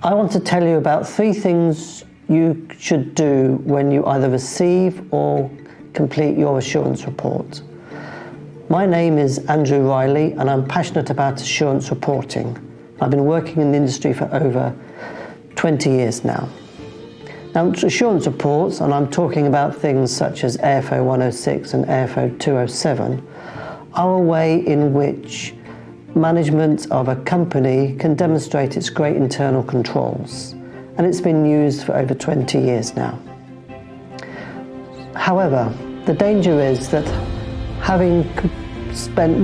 I want to tell you about 3 things you should do when you either receive or complete your assurance report. My name is Andrew Riley and I'm passionate about assurance reporting. I've been working in the industry for over 20 years now. Now, assurance reports, and I'm talking about things such as AFO 106 and AFO 207, are a way in which management of a company can demonstrate its great internal controls, and it's been used for over 20 years now. However, the danger is that having spent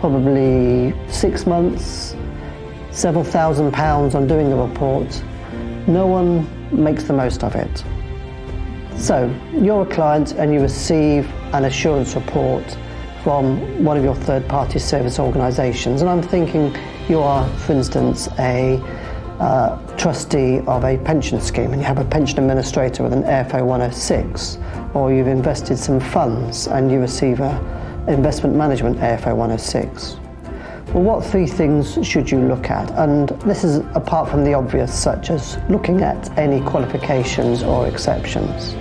probably 6 months, several £1,000s on doing the report, no one makes the most of it. So, you're a client and you receive an assurance report from one of your third-party service organisations, and I'm thinking you are, for instance, a trustee of a pension scheme and you have a pension administrator with an AFO 106, or you've invested some funds and you receive a investment management AFO 106. Well, what 3 things should you look at? And this is apart from the obvious, such as looking at any qualifications or exceptions.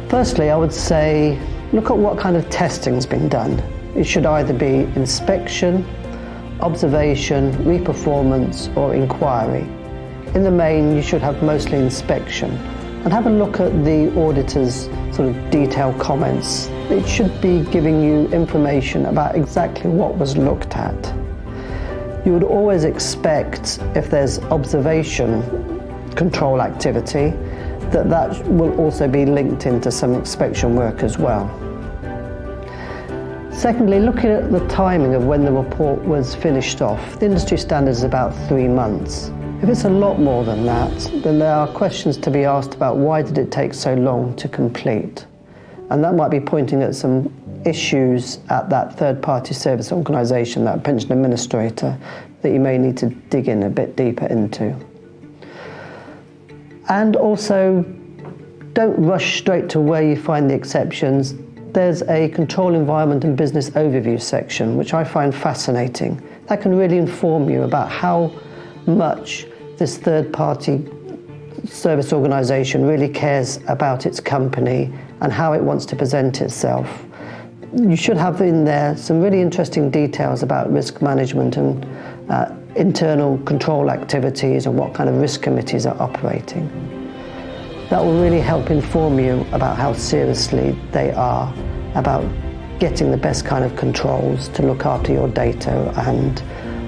Firstly, I would say look at what kind of testing's been done. It should either be inspection, observation, reperformance or inquiry. In the main, you should have mostly inspection. And have a look at the auditor's sort of detailed comments. It should be giving you information about exactly what was looked at. You would always expect, if there's observation control activity, that will also be linked into some inspection work as well. Secondly, looking at the timing of when the report was finished off. The industry standard is about 3 months. If it's a lot more than that, then there are questions to be asked about why did it take so long to complete? And that might be pointing at some issues at that third-party service organisation, that pension administrator, that you may need to dig in a bit deeper into. And also, don't rush straight to where you find the exceptions. There's a control environment and business overview section, which I find fascinating. That can really inform you about how much this third-party service organisation really cares about its company and how it wants to present itself. You should have in there some really interesting details about risk management and internal control activities and what kind of risk committees are operating. That will really help inform you about how seriously they are about getting the best kind of controls to look after your data and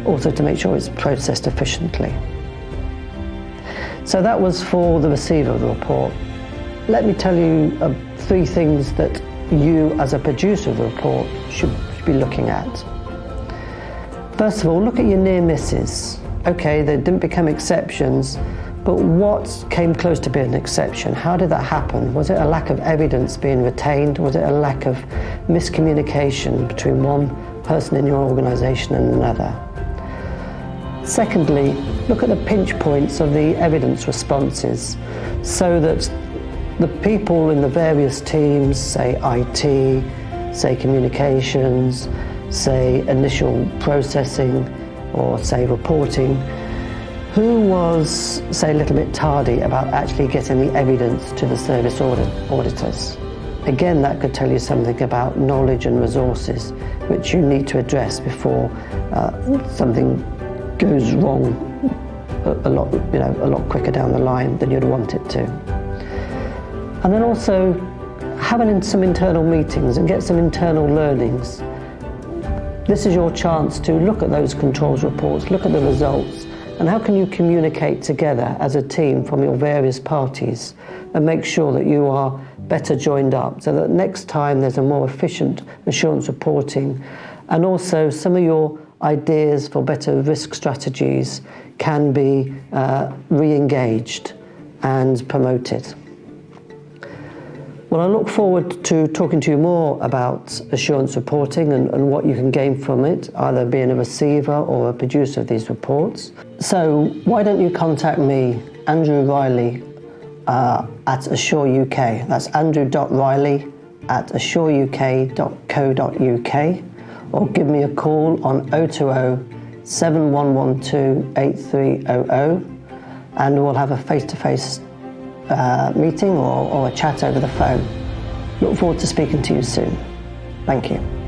also to make sure it's processed efficiently. So that was for the receiver of the report. Let me tell you 3 things that you as a producer of the report should be looking at. First of all, look at your near misses. Okay, they didn't become exceptions, but what came close to being an exception? How did that happen? Was it a lack of evidence being retained? Was it a lack of miscommunication between one person in your organisation and another? Secondly, look at the pinch points of the evidence responses so that the people in the various teams, say IT, say communications, say initial processing, or say reporting, who was, say, a little bit tardy about actually getting the evidence to the service auditors. Again, that could tell you something about knowledge and resources which you need to address before something goes wrong a lot quicker down the line than you'd want it to. And then also having some internal meetings and get some internal learnings. This is your chance to look at those controls reports, look at the results, and how can you communicate together as a team from your various parties and make sure that you are better joined up so that next time there's a more efficient assurance reporting, and also some of your ideas for better risk strategies can be re-engaged and promoted. Well, I look forward to talking to you more about assurance reporting and what you can gain from it, either being a receiver or a producer of these reports. So why don't you contact me, Andrew Riley, at Assure UK. That's andrew.riley@assureuk.co.uk, or give me a call on 020 7112 8300, and we'll have a face-to-face meeting or a chat over the phone. Look forward to speaking to you soon. Thank you.